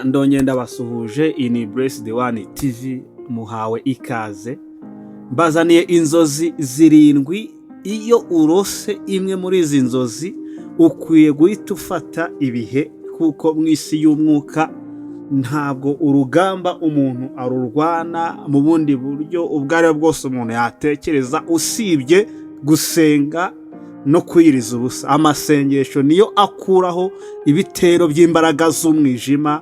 Ndongera ndabasuhuje, iyi ni Blessed One TV, muhawe ikaze. Mbazaniye inzozi zirindwi. Iyo urose imwe muri izi nzozi ukwiye guhita ufata ibihe, kuko mu isi y'umwuka ntabwo urugamba umuntu arurwana mu bundi buryo ubwo ari bwo bwose umuntu yatekereza, usibye gusenga no kwiyiriza ubusa. Amasengesho niyo akuraho ibitero by'imbaraga z'umwijima.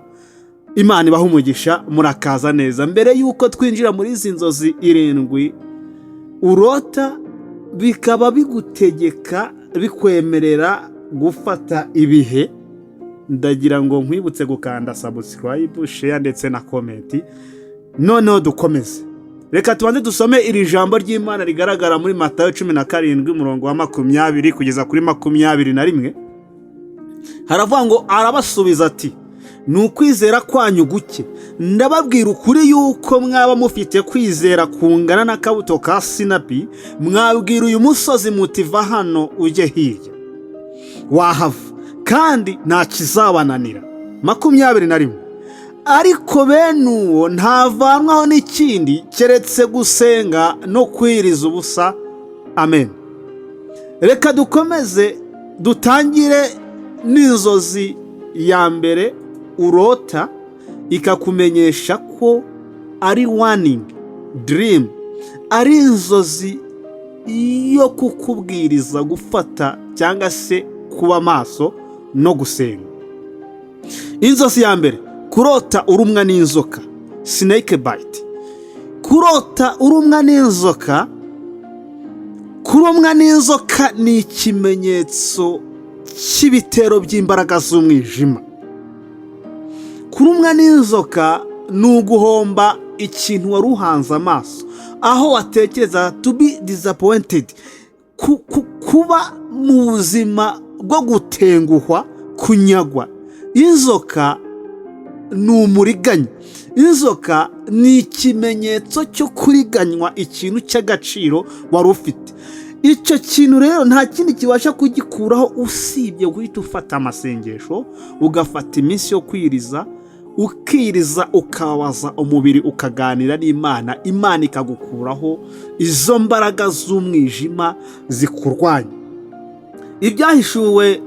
Imana ibaha umugisha, murakaza neza. Mbere yuko twinjira muri izi nzozi irindwi urota, bikaba bigutegeka, bikwemerera gufata ibihe, ndagira ngo nkwibutse gukanda subscribe, share ndetse na comment. Noneho dukomeze. Reka tubanze dusome iri jambo ry'Imana rigaragara muri Matayo 17 umurongo wa 20 kugeza kuri 21. Haravuga ngo, arabasubiza ati, ni ukwizera kwanyu guke. Ndababwira ukuri yuko mwaba mufite kwizera kungana n'akabuto ka sinapi, mwabwira uyu musozi muti va hano ujye hirya, wahava, kandi nta kizabananira. 21. Ariko bene uwo ntavanwaho n'ikindi keretse gusenga no kwiyiriza ubusa. Amen. Reka dukomeze dutangire n'inzozi ya mbere urota ikakumenyesha ko ari warning dream, ari inzozi yo kukubwiriza gufata cyangwa se kuba maso no gusenga. Inzozi ya mbere, kurota urumwa n'inzoka, snake bite. Kurota urumwa n'inzoka, kurumwa n'inzoka ni ikimenyetso cy'ibitero by'imbaraga z'umwijima. Kurumwa n'inzoka ni uguhomba ikintu wari uhanze amaso, aho watekereza to be disappointed, kuba mu buzima bwo gutenguhwa, kunyagwa. Inzoka ni umuriganya. Inzoka ni ikimenyetso cyo kuriganywa ikintu cy'agaciro wari ufite. Icyo kintu rero nta kindi kibasha kugikuraho usibye guhita ufata amasengesho, ugafata iminsi yo kwiriza, ukiriza, ukabaza umubiri, ukaganira n'Imana. Imana ikagukuraho izo mbaraga z'umwijima zikurwanya. Ibyahishuwe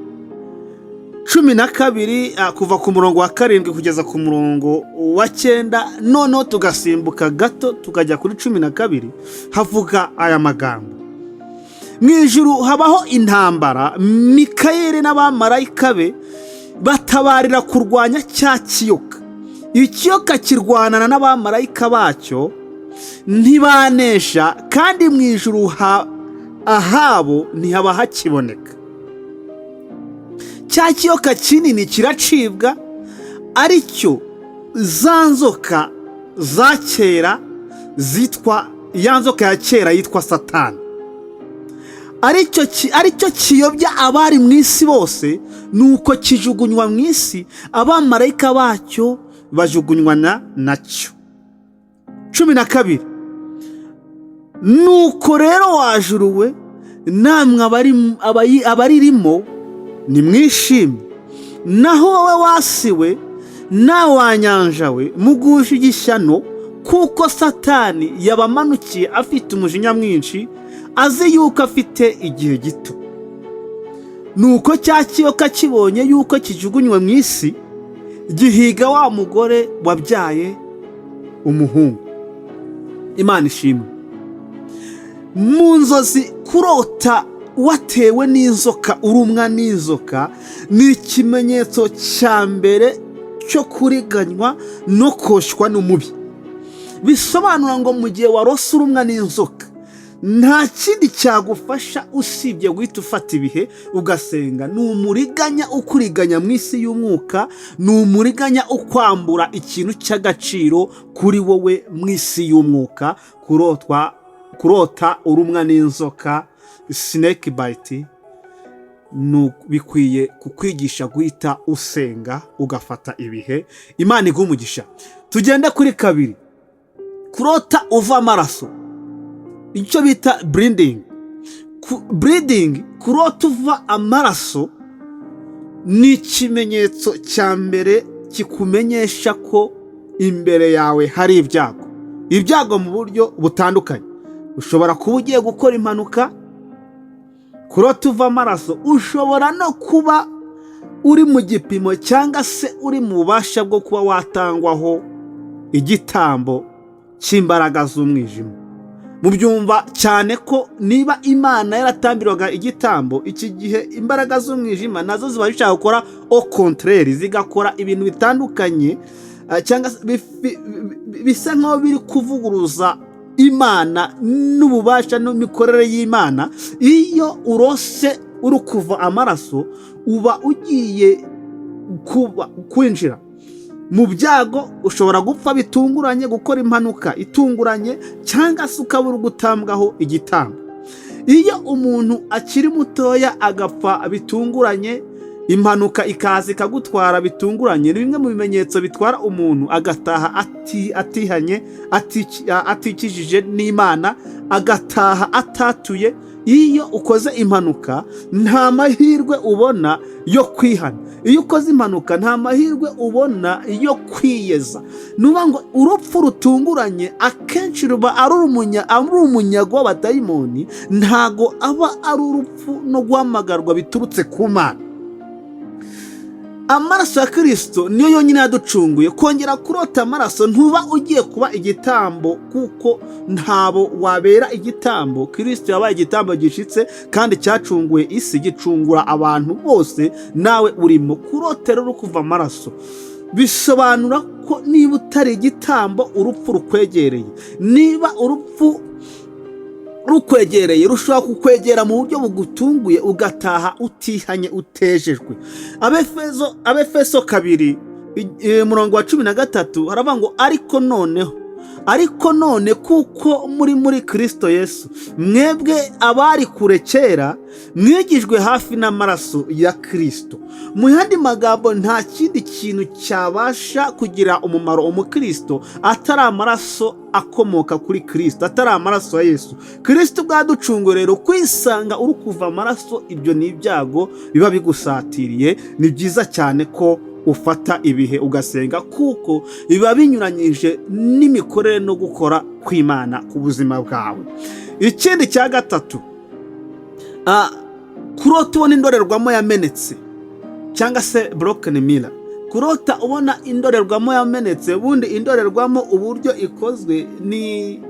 12 kuva ku murongo wa 7 kugeza ku murongo wa 9, noneho tugasimbuka gato tukajya kuri 12, havuga aya magambo: mu ijuru habaho intambara, Mikayeli n'abamarayika be batabarira kurwanya cya kiyoka. Ikiyoka kirwanana n'abamarayika bacyo, ntibanesha, kandi mu ijuru ahabo ntihaba hakiboneka. Cya kiyoka kinini kiracibwa, aricyo za nzoka za kera zitwa, ya nzoka ya kera yitwa Satani, aricyo kiyobya abari mu isi bose, nuko kijugunywa mu isi, abamarayika bacyo bajugunywa nacyo. 12. Nuko rero wajuruwe, namwe abaririmo nimwishime, naho wowe wasiwe, nawe wanyanjawe, mugushe igishyano, kuko Satani yabamanukiye afite umujinya mwinshi, azi yuko afite igihe gito. Nuko cya kiyoka kibonye yuko kijugunywe mu isi, gihiga wa mugore wabyaye umuhungu. Imana ishimwe. Mu nzozi, kurota watewe n'inzoka, urumwa n'inzoka, ni ikimenyetso cya mbere cyo kuriganywa no koshywa n'umubi. Bisobanura ngo mu gihe warose urumwa n'inzoka, nta kindi cyagufasha usibye guhita ufata ibihe ugasenga. Ni umuriganya ukuriganya mu isi y'umwuka, ni umuriganya ukwambura ikintu cy'agaciro kuri wowe mu isi y'umwuka. Kurota urumwa n'inzoka, snake bite, bikwiye kukwigisha guhita usenga ugafata ibihe. Imana iguha umugisha. Tugende kuri 2, kurota uva amaraso, icyo bita bleeding. Kurota uva amaraso ni ikimenyetso cya mbere kikumenyesha ko imbere yawe hari ibyago mu buryo butandukanye. Ushobora kuba ugiye gukora impanuka, kurota uva amaraso, ushobora no kuba uri mu gipimo cyangwa se uri mu bubasha bwo kuba watangwaho igitambo cy'imbaraga z'umwijima. Mubyumva cyane ko niba Imana yaratambirwaga igitambo, iki gihe imbaraga z'umwijima nazo ziba zishaka gukora au contraire, zigakora ibintu bitandukanye, cyangwa bisa nkaho biri kuvuguruza Imana n'ububasha n'imikorere y'Imana. Iyo urose uri kuva amaraso, uba ugiye kwinjira mu byago. Ushobora gupfa bitunguranye, gukora impanuka itunguranye, cyangwa se ukabura gutambwaho igitambo. Iyo umuntu akiri mutoya agapfa bitunguranye, impanuka ikaza ikagutwara bitunguranye, ni bimwe mu bimenyetso bitwara umuntu agataha atihanye, atikijije n'Imana, agataha atatuye. Iyo ukoze impanuka nta mahirwe ubona yo kwihana. Iyo ukoze impanuka nta mahirwe ubona yo kwiyeza. Nuba ngo urupfu rutunguranye akenshi ruba ari umunyago w'abadayimoni, ntago aba ari urupfu no guhamagarwa biturutse ku Mana. Amaraso ya Kristo niyo yonyine yaducunguye. Kongera kurota amaraso ntuba ugiye kuba igitambo, kuko ntabo wabera igitambo. Kristo yabaye igitambo gishitse kandi cyacunguye isi, gicungura abantu bose, nawe urimo. Kurotera uri kuva amaraso bisobanura ko niba utari igitambo, urupfu rukwegereye. Niba urupfu rukwegereye, rushobora kukwegera mu buryo bugutunguye, ugataha utihanye, utejejwe. Abefeso 2:13 haravuga ngo ariko none kuko muri Kristo Yesu, mwebwe abari kure kera mwigijwe hafi n'amaraso ya Kristo. Mu yandi magambo, nta kindi kintu cyabasha kugira umumaro umukristo atari amaraso akomoka kuri Kristo, atari amaraso ya Yesu. Kristo bwaducunguye rero, kwisanga uri kuva amaraso, ibyo ni ibyago biba bigusatiriye. Ni byiza cyane ko ufata ibihe ugasenga, kuko biba binyuranyije n'imikorere no gukora kw'Imana ku buzima bwawe. Ikindi cya gatatu, kurota ubona indorerwamo yamenetse cyangwa se broken mirror. Kurota ubona indorerwamo yamenetse. Ubundi indorerwamo uburyo ikozwe ni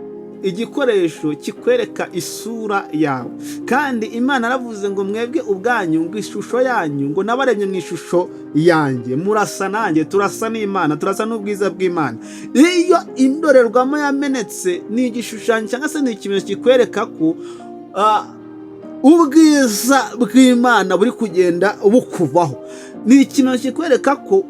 igikoresho kikwereka isura yawe, kandi Imana yaravuze ngo mwebwe ubwanyu, ngo ishusho yanyu, ngo nabaremye mu ishusho yanjye, murasa nanjye, turasa n'Imana, turasa n'ubwiza bw'Imana. Iyo indorerwamo yamenetse, ni igishushanyo cyangwa se ni ikimenyetso kikwereka ko ubwiza bw'Imana buri kugenda bukuvaho. Ni ikimenyetso kikwereka ko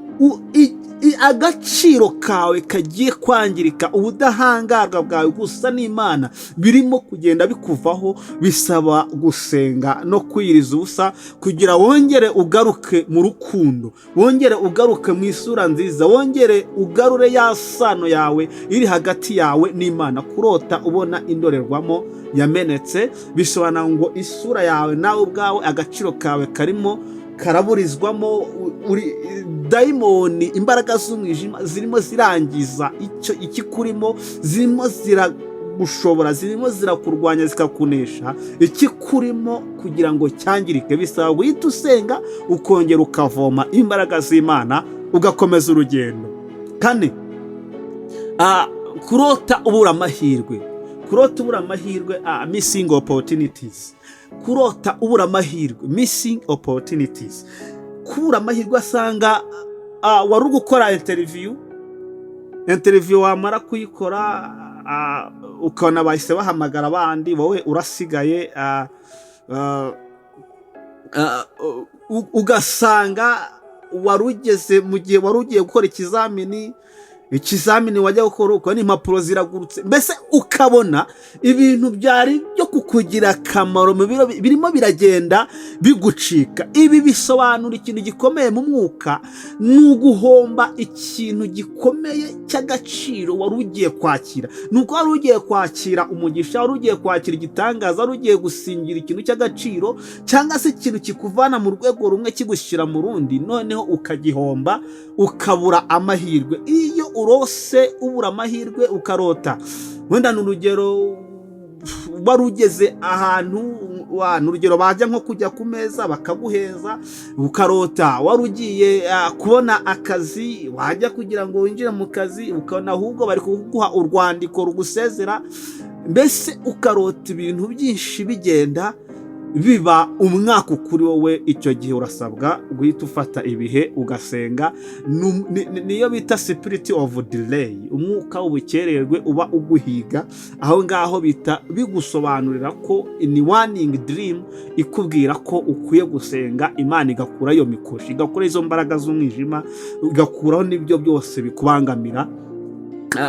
agaciro kawe kagiye kwangirika, ubudahangarwa bwawe gusa n'Imana birimo kugenda bikuvaho. Bisaba gusenga no kwiyiriza ubusa kugira wongere ugaruke mu rukundo, wongere ugaruke mu isura nziza, wongere ugarure ya sano yawe iri hagati yawe n'Imana. Kurota ubona indorerwamo yamenetse bisobanura ngo isura yawe nawe ubwawe, agaciro kawe karimo karaburizwamo. Dayimoni, imbaraga z'umwijima zirimo zirangiza ikikurimo, zirimo ziragushobora, zirimo zirakurwanya, zikakunesha ikikurimo kugira ngo cyangirike. Bisaba guhita usenga, ukongera ukavoma imbaraga z'Imana, ugakomeza urugendo. Kane, kurota ubura amahirwe. Kurota ubura amahirwe, missing opportunities. Kurota ubura amahirwe, missing opportunities. Kubura amahirwe, asanga wari uri gukora interview wamara kuyikora, ukabona bahise bahamagara abandi, wowe urasigaye. Ugasanga wari ugeze mu gihe wari ugiye gukora ikizamini wajya gukora, ukabona impapuro ziragurutse. Mbese ukabona ibintu byari byo kukugira akamaro birimo biragenda bigucika. Ibi bisobanura ikintu gikomeye mu mwuka, ni uguhomba ikintu gikomeye cy'agaciro wari ugiye kwakira. Ni uko wari ugiye kwakira umugisha, wari ugiye kwakira igitangaza, wari ugiye gusingira ikintu cy'agaciro, cyangwa se ikintu kikuvana mu rwego rumwe kigushyira mu rundi, noneho ukagihomba, ukabura amahirwe. Iyo urose ubura amahirwe ukarota, wenda ni urugero, wari ugeze ahantu, urugero bajya nko kujya ku meza bakaguheza ukarota, wari ugiye kubona akazi, wajya kugira ngo winjire mu kazi ukabona ahubwo bari kuguha urwandiko rugusezera, mbese ukarota ibintu byinshi bigenda biba umwaka kuri wowe. Icyo gihe urasabwa guhita ufata ibihe ugasenga. Niyo bita spirit of delay, umwuka w'ubukererwe uba uguhiga. Aho ngaho bita bigusobanurira ko ni warning dream ikubwira ko ukwiye gusenga, Imana igakura iyo mikoshi, igakura izo mbaraga z'umwijima, igakuraho n'ibyo byose bikubangamira.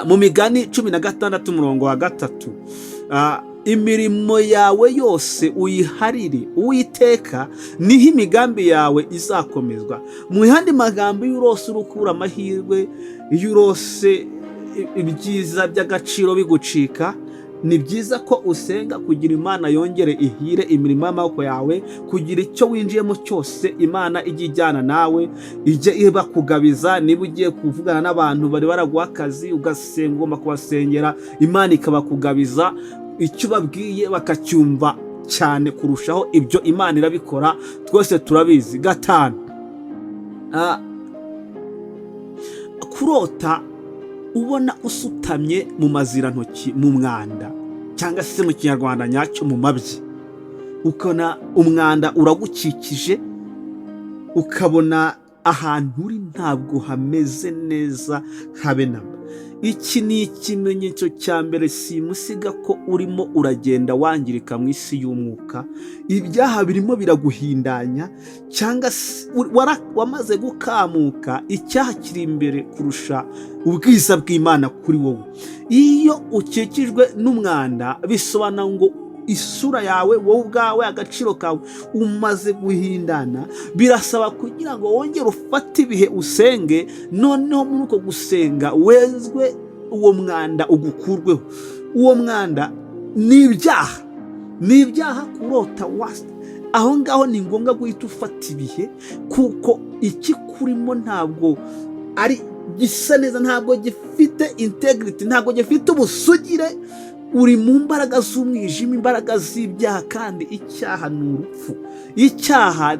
Mu Migani 16:3, imirimo yawe yose uyiharire Uwiteka, niho imigambi yawe izakomezwa. Mu yandi magambo, iyo urose urukura amahirwe, iyo urose ibyiza by'agaciro bigucika, ni byiza ko usenga kugira Imana yongere ihire imirimo y'amaboko yawe, kugira icyo winjiyemo cyose Imana ijye ijyana nawe, ijye iba kugabiza. Niba ugiye kuvugana n'abantu bari baraguha akazi, ugasenga, ugomba kubasengera, Imana ikabakugabiza, icyo babwiye bakacyumva cyane kurushaho. Ibyo Imana irabikora, twese turabizi. 5, kurota ubona usutamye mu mazirantoki, mu mwanda, cyangwa se mu kinyarwanda nyacyo mu mabyi, ukabona umwanda uragukikije, ukabona ahantu uri ntabwo hameze neza habe namba. Iki ni ikimenyetso cya mbere simusiga ko urimo uragenda wangirika mu isi y'umwuka. Ibyaha birimo biraguhindanya, cyangwa wamaze gukamuka, icyaha kiri imbere kurusha ubwiza bw'Imana kuri wowe. Iyo ukikijwe n'umwanda, bisobanura ngo isura yawe, wowe ubwawe, agaciro kawe umaze guhindana. Birasaba kugira ngo wongere ufate ibihe usenge, noneho muri uko gusenga wezwe uwo mwanda ugukurweho. Uwo mwanda ni ibyaha, kurota wasi. Aho ngaho ni ngombwa guhita ufata ibihe, kuko ikikurimo ntabwo ari gisa neza, ntabwo gifite integrity, ntabwo gifite ubusugire. Uri mu mbaraga z'umwijima, imbaraga z'ibyaha, kandi icyaha ni urupfu. Icyaha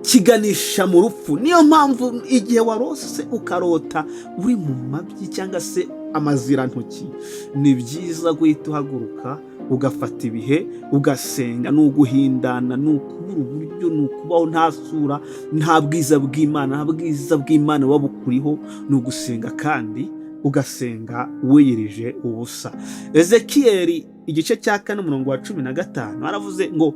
kiganisha mu rupfu. Niyo mpamvu igihe warose ukarota uri mu mabyi cyangwa se amazirantoki, ni byiza guhita uhaguruka ugafata ibihe ugasenga. Ni uguhindana, ni ukubura uburyo, ni ukubaho nta sura, nta bwiza bw'Imana, nta bwiza bw'Imana wabukuriho. Ni ugusenga kandi ugasenga wiyirije ubusa. Ezekiyeli igice cya 4:15 aravuze ngo,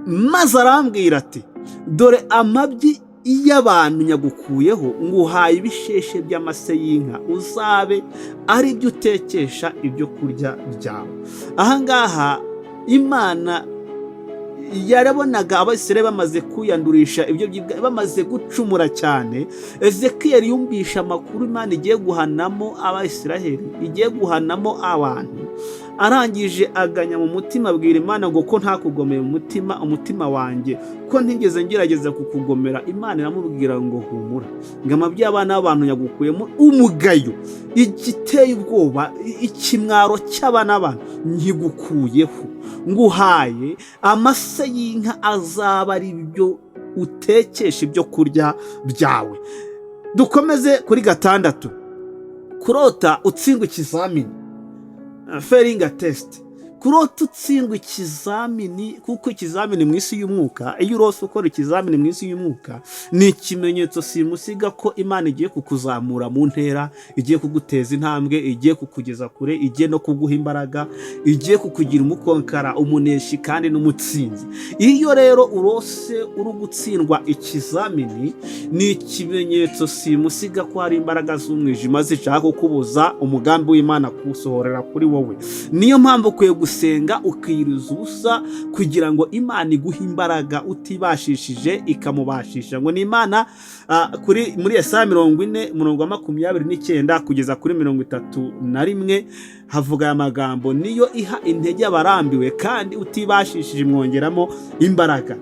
maze arambwira ati, dore amabyi y'abantu nyagukuyeho, nguhaye ibisheshe by'amase y'inka, uzabe ari byo utekesha ibyo kurya byawe. Aha ngaha Imana yarabonaga Abisirayeli bamaze kuyandurisha ibyo byibwa, bamaze gucumura cyane. Ezekiyeli yumvisha amakuru Imana igiye guhanamo Abisirayeli, igiye guhanamo abantu. Arangije aganya mu mutima, abwira Imana ngo, ko ntakugomeye umutima wanjye, ko ntigeze ngerageza kukugomera. Imana iramubwira ngo, humura, ngo amabyi y'abana b'abantu yagukuyemo umugayo, igiteye ubwoba, ikimwaro cy'abana b'abantu nkigukuyeho, nguhaye amase y'inka, azaba ari byo utekesha ibyo kurya byawe. Dukomeze kuri 6, kurota utsindwa ikizamini, failing a test. kurota utsindwa ikizamini, kuko ikizamini mu isi y'umwuka, iyo urose ukora ikizamini mu isi y'umwuka, ni ikimenyetso simusiga ko Imana igiye kukuzamura mu ntera, igiye kuguteza intambwe, igiye kukugeza kure, igiye no kuguha imbaraga, igiye kukugira umukonkara, umuneshi kandi n'umutsinzi. Iyo rero urose uri gutsindwa ikizamini, ni ikimenyetso simusiga ko hari imbaraga z'umwijima zishaka kukubuza umugambi w'Imana kuwusohorera kuri wowe. Niyo mpamvu ukwiye gusenga ukiyiriza ubusa kugira ngo Imana iguhe imbaraga utibashishije ikamubashisha. Ngo ni Imana muri Yesaya 40:29 kugeza kuri 31 havuga aya magambo, niyo iha intege abarambiwe kandi utibashishije imwongeramo imbaraga.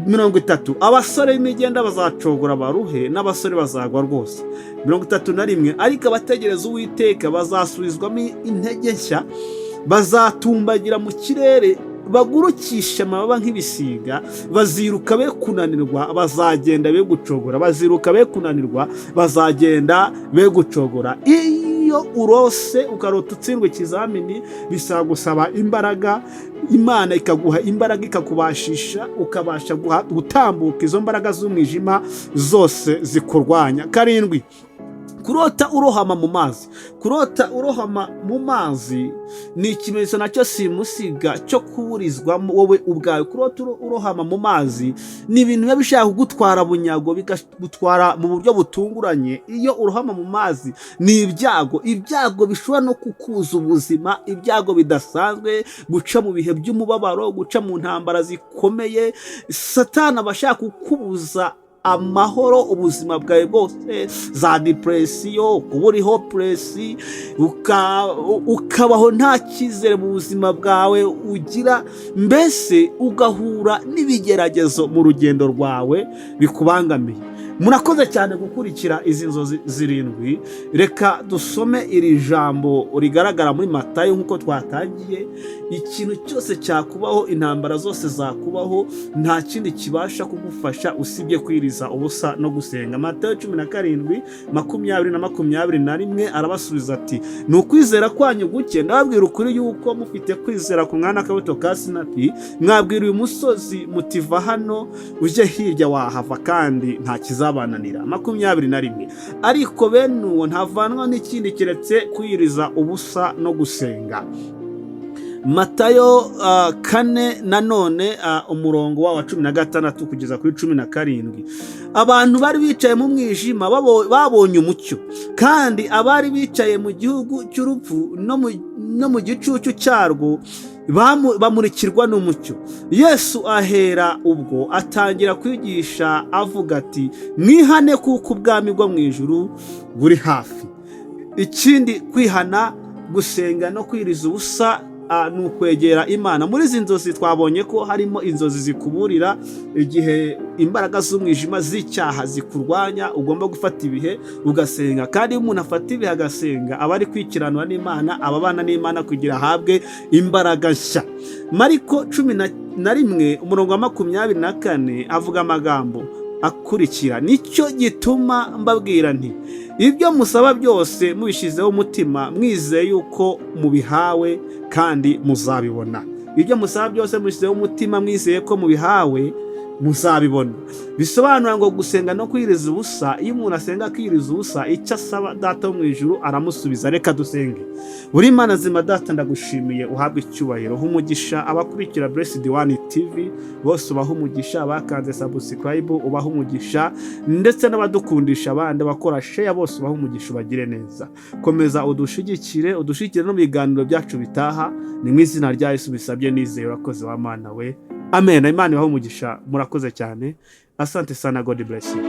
30, abasore b'imigenda bazacogora baruhe, n'abasore bazagwa rwose. 31, ariko abategereza Uwiteka bazasubizwamo intege nshya, bazatumbagira mu kirere, bagurukisha amababa nk'ibisiga, baziruka be kunanirwa, bazagenda be gucogora, baziruka be kunanirwa, bazagenda be gucogora. Iyo urose ukarota utsindwa ikizamini, bisaba gusaba imbaraga, Imana ikaguha imbaraga, ikakubashisha, ukabasha gutambuka izo mbaraga z'umwijima zose zikurwanya. 7, kurota urohama mu mazi. Kurota urohama mu mazi ni ikimenyetso nacyo simusiga cyo kuburizwamo wowe ubwawe. Kurota urohama mu mazi ni ibintu biba bishaka kugutwara bunyago, bigutwara mu buryo butunguranye. Iyo urohama mu mazi ni ibyago bishobora no kukuza ubuzima, ibyago bidasanzwe, guca mu bihe by'umubabaro, guca mu ntambara zikomeye. Satani aba ashaka kukubuza amahoro, ubuzima bwawe bwose, za depresiyo, kuba uri hopeless, ukabaho nta cyizere mu buzima bwawe ugira, mbese ugahura n'ibigeragezo mu rugendo rwawe bikubangamiye. Murakoze cyane gukurikira izi nzozi 7. Reka dusome iri jambo rigaragara muri Matayo nk'uko twatangiye. Ikintu cyose cyakubaho, intambara zose zakubaho, nta kindi kibasha kugufasha usibye kwiriza ubusa no gusenga. Matayo 17:20-21 arabasubiza ati, ni ukwizera kwanyu guke, ndababwira ukuri yuko mufite kwizera ku mwana w'akabuto ka sinapi, mwabwira uyu musozi mutiva hano uje hirya, wahava kandi nta kizabananira. 21, ariko bene uwo ntavanwa n'ikindi keretse kwiriza ubusa no gusenga. Matayo 4 nanone umurongo wa 16 kugeza kuri 17, abantu bari bicaye mu mwijima babonye umucyo, kandi abari bicaye mu gihugu cy'urupfu no mu gicucu cyarwo bamurikirwa n'umucyo. Yesu ahera ubwo atangira kwigisha avuga ati, mwihane kuko ubwami bwo mu ijuru buri hafi. Ikindi, kwihana, gusenga no kwiriza ubusa ni ukwegera Imana. Muri izi nzozi twabonye ko harimo inzozi zikuburira igihe imbaraga z'umwijima z'icyaha zikurwanya, ugomba gufata ibihe ugasenga. Kandi iyo umuntu afata ibihe agasenga, aba ari kwikiranwa n'Imana, ababana n'Imana kugira ahabwe imbaraga nshya. Mariko 11:24 avuga amagambo akurikira, nicyo gituma mbabwira nti, ibyo musaba byose mubishyizeho umutima, mwizeye yuko mubihawe kandi muzabibona. Ibyo musaba byose mubishyizeho umutima, mwizeye ko mubihawe muzabibona. Bisobanura ngo gusenga no kwiriza ubusa, iyo umuntu asenga akiriza ubusa, icyo asaba Data wo mu ijuru aramusubiza. Reka dusenge. Uri Imana nzima Data, ndagushimiye, uhabwe icyubahiro. Umugisha abakurikira Blessed One TV bose, ubaha umugisha, abakanze subscribe ubaha umugisha, ndetse n'abadukundisha abandi bakora share bose ubaha umugisha, ubagire neza. Komeza udushigikire no mu biganiro byacu bitaha, ni mu izina rya Yesu bisabye nizeye, urakoze wa Mana we. Amen. Imana ibahe umugisha, murakoze cyane. Asante sana, God bless you.